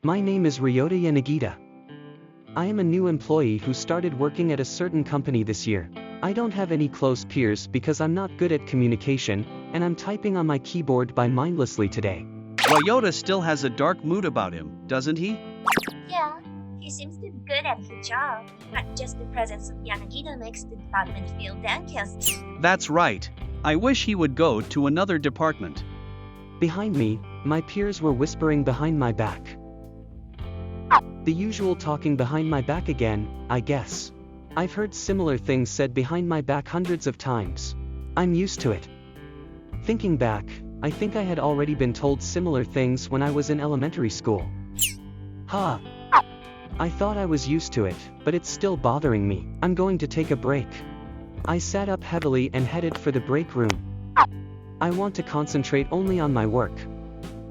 My name is Ryota Yanagita. I am a new employee who started working at a certain company this year. I don't have any close peers because I'm not good at communication, and I'm typing on my keyboard by mindlessly today. Ryota still has a dark mood about him, doesn't he? Yeah, he seems to be good at his job, but just the presence of Yanagita makes the department feel downcast. That's right. I wish he would go to another department. Behind me, my peers were whispering behind my back. The usual talking behind my back again, I guess. I've heard similar things said behind my back hundreds of times. I'm used to it. Thinking back, I think I had already been told similar things when I was in elementary school. Ha! I thought I was used to it, but it's still bothering me. I'm going to take a break. I sat up heavily and headed for the break room. I want to concentrate only on my work.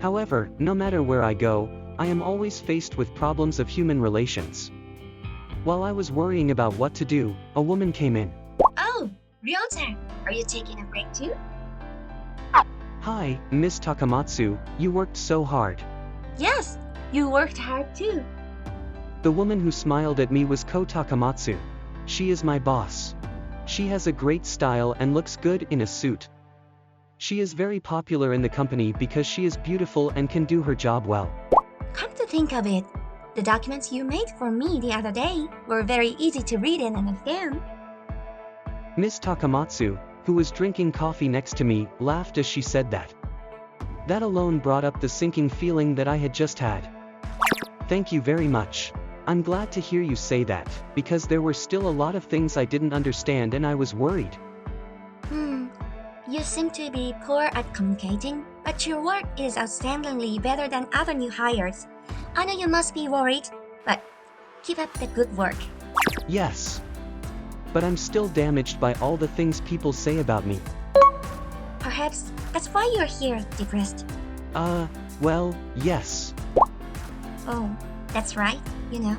However, no matter where I go, I am always faced with problems of human relations. While I was worrying about what to do, a woman came in. Oh, Ryota, are you taking a break too? Hi, Miss Takamatsu, you worked so hard. Yes, you worked hard too. The woman who smiled at me was Ko Takamatsu. She is my boss. She has a great style and looks good in a suit. She is very popular in the company because she is beautiful and can do her job well. Come to think of it, the documents you made for me the other day were very easy to read and understand. Miss Takamatsu, who was drinking coffee next to me, laughed as she said that. That alone brought up the sinking feeling that I had just had. Thank you very much. I'm glad to hear you say that, because there were still a lot of things I didn't understand and I was worried. You seem to be poor at communicating, but your work is outstandingly better than other new hires. I know you must be worried, but keep up the good work. Yes. But I'm still damaged by all the things people say about me. Perhaps that's why you're here, depressed. Well, yes. Oh, that's right, you know.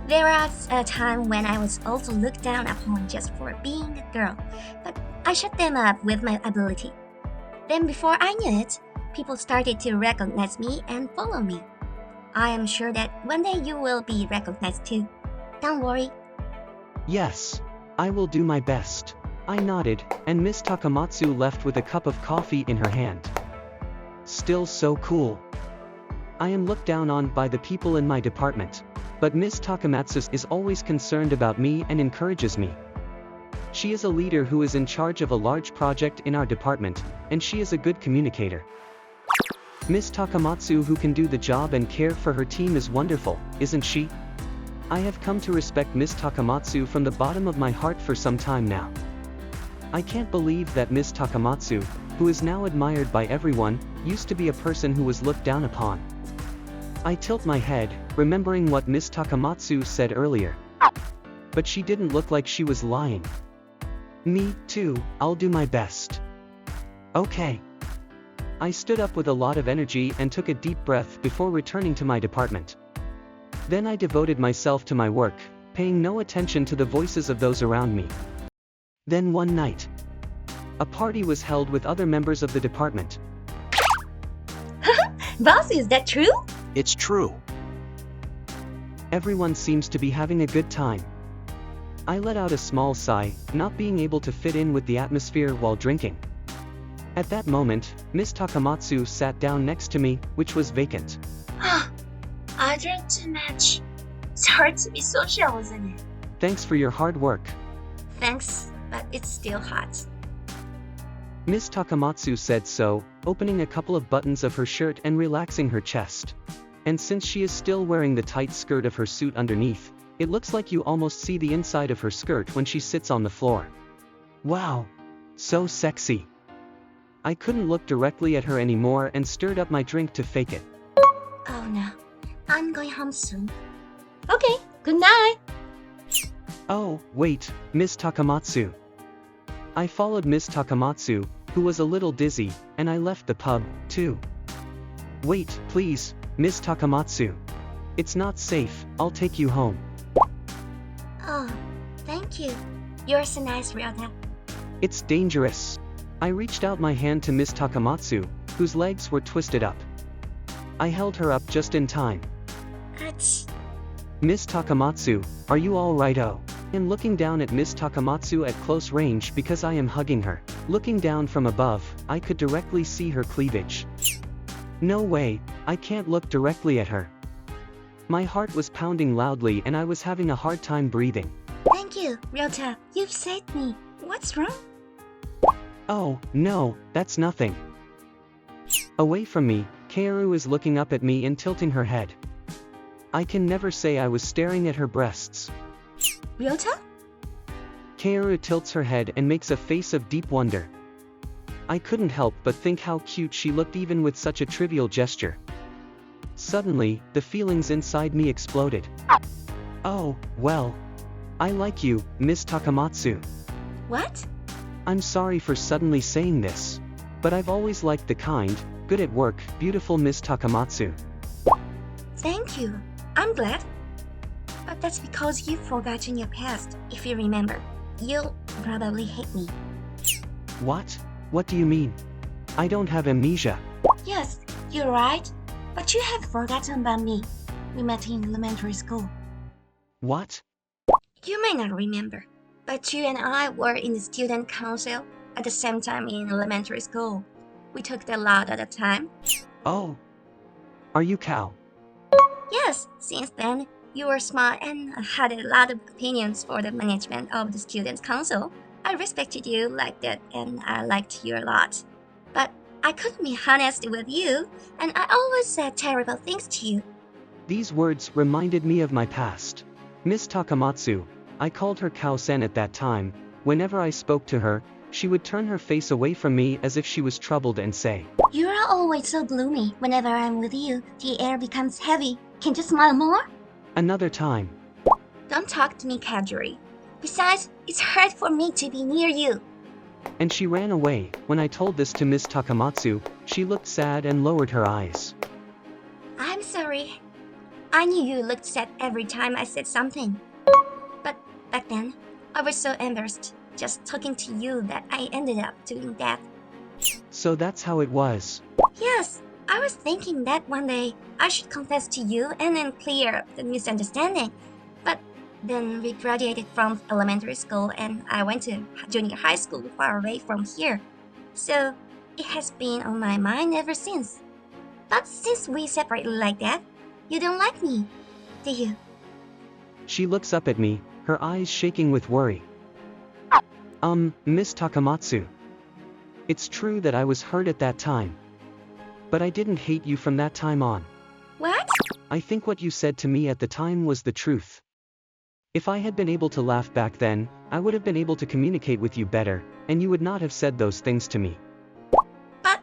There was a time when I was also looked down upon just for being a girl, but I shut them up with my ability. Then before I knew it, people started to recognize me and follow me. I am sure that one day you will be recognized too. Don't worry. Yes. I will do my best. I nodded, and Miss Takamatsu left with a cup of coffee in her hand. Still so cool. I am looked down on by the people in my department, but Miss Takamatsu is always concerned about me and encourages me. She is a leader who is in charge of a large project in our department, and she is a good communicator. Miss Takamatsu, who can do the job and care for her team, is wonderful, isn't she? I have come to respect Miss Takamatsu from the bottom of my heart for some time now. I can't believe that Miss Takamatsu, who is now admired by everyone, used to be a person who was looked down upon. I tilt my head, remembering what Miss Takamatsu said earlier. But she didn't look like she was lying. Me, too, I'll do my best. Okay. I stood up with a lot of energy and took a deep breath before returning to my department. Then I devoted myself to my work, paying no attention to the voices of those around me. Then one night, a party was held with other members of the department. Boss, is that true? It's true. Everyone seems to be having a good time. I let out a small sigh, not being able to fit in with the atmosphere while drinking. At that moment, Miss Takamatsu sat down next to me, which was vacant. I drank too much. It's hard to be social, isn't it? Thanks for your hard work. Thanks, but it's still hot. Miss Takamatsu said so, opening a couple of buttons of her shirt and relaxing her chest. And since she is still wearing the tight skirt of her suit underneath, it looks like you almost see the inside of her skirt when she sits on the floor. Wow! So sexy! I couldn't look directly at her anymore and stirred up my drink to fake it. Oh no, I'm going home soon. Okay, good night. Oh, wait, Miss Takamatsu. I followed Miss Takamatsu, who was a little dizzy, and I left the pub, too. Wait, please, Miss Takamatsu. It's not safe, I'll take you home. Oh, thank you. You're so nice, Ryota. It's dangerous. I reached out my hand to Miss Takamatsu, whose legs were twisted up. I held her up just in time. Miss Takamatsu, are you alright? Oh. I am looking down at Miss Takamatsu at close range because I am hugging her. Looking down from above, I could directly see her cleavage. No way, I can't look directly at her. My heart was pounding loudly and I was having a hard time breathing. Thank you, Ryota. You've saved me. What's wrong? Oh, no, that's nothing. Away from me, Kaoru is looking up at me and tilting her head. I can never say I was staring at her breasts. Ryota? Kaoru tilts her head and makes a face of deep wonder. I couldn't help but think how cute she looked even with such a trivial gesture. Suddenly, the feelings inside me exploded. Oh, well. I like you, Miss Takamatsu. What? I'm sorry for suddenly saying this. But I've always liked the kind, good at work, beautiful Miss Takamatsu. Thank you. I'm glad. But that's because you've forgotten your past. If you remember, you'll probably hate me. What? What do you mean? I don't have amnesia. Yes, you're right. But you have forgotten about me. We met in elementary school. What? You may not remember, but you and I were in the student council at the same time in elementary school. We took the lot at the time. Oh. Are you Cal? Yes, since then, you were smart and had a lot of opinions for the management of the student council. I respected you like that and I liked you a lot. But I couldn't be honest with you, and I always said terrible things to you. These words reminded me of my past. Miss Takamatsu, I called her Kao-sen at that time. Whenever I spoke to her, she would turn her face away from me as if she was troubled and say, You are always so gloomy. Whenever I'm with you, the air becomes heavy. Can't you smile more? another time. Don't talk to me casually. Besides, it's hard for me to be near you. And she ran away. When I told this to Miss Takamatsu, she looked sad and lowered her eyes. I'm sorry. I knew you looked sad every time I said something. But back then, I was so embarrassed just talking to you that I ended up doing that. So that's how it was. Yes, I was thinking that one day I should confess to you and then clear up the misunderstanding. But then we graduated from elementary school and I went to junior high school far away from here. So it has been on my mind ever since. But since we separated like that, you don't like me, do you? She looks up at me, her eyes shaking with worry. Miss Takamatsu. It's true that I was hurt at that time. But I didn't hate you from that time on. What? I think what you said to me at the time was the truth. If I had been able to laugh back then, I would have been able to communicate with you better, and you would not have said those things to me. But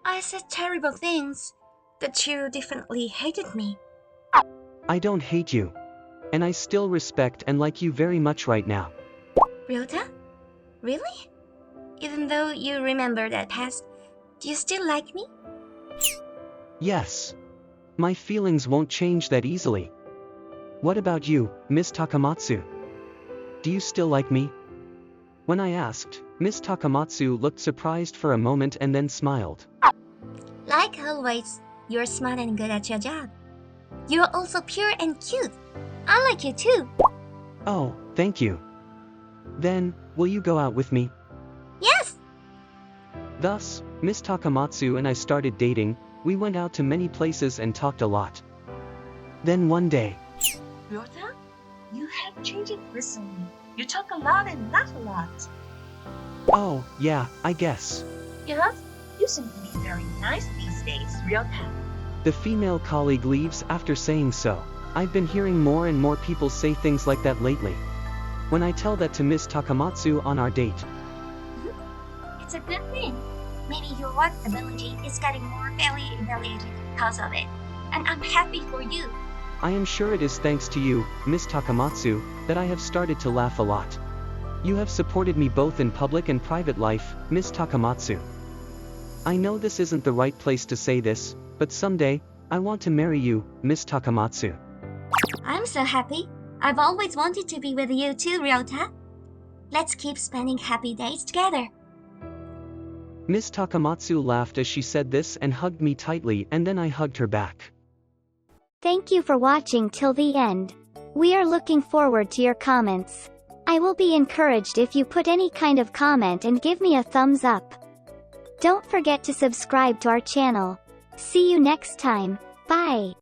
I said terrible things that you definitely hated me. I don't hate you. And I still respect and like you very much right now. Ryota? Really? Even though you remember that past, do you still like me? Yes. My feelings won't change that easily. What about you, Miss Takamatsu? Do you still like me? When I asked, Miss Takamatsu looked surprised for a moment and then smiled. Like always, you're smart and good at your job. You're also pure and cute. I like you too. Oh, thank you. Then, will you go out with me? Yes! Thus, Miss Takamatsu and I started dating. We went out to many places and talked a lot. Then one day, Ryota, you have changed recently. You talk a lot and laugh a lot. oh, yeah, I guess. Yes, you seem to be very nice these days, Ryota. The female colleague leaves after saying so. I've been hearing more and more people say things like that lately. When I tell that to Miss Takamatsu on our date, It's a good thing. Maybe your work ability is getting more evaluated because of it. And I'm happy for you. I am sure it is thanks to you, Miss Takamatsu, that I have started to laugh a lot. You have supported me both in public and private life, Miss Takamatsu. I know this isn't the right place to say this, but someday, I want to marry you, Miss Takamatsu. I'm so happy. I've always wanted to be with you too, Ryota. Let's keep spending happy days together. Miss Takamatsu laughed as she said this and hugged me tightly, and then I hugged her back. Thank you for watching till the end. We are looking forward to your comments. I will be encouraged if you put any kind of comment and give me a thumbs up. Don't forget to subscribe to our channel. See you next time. Bye.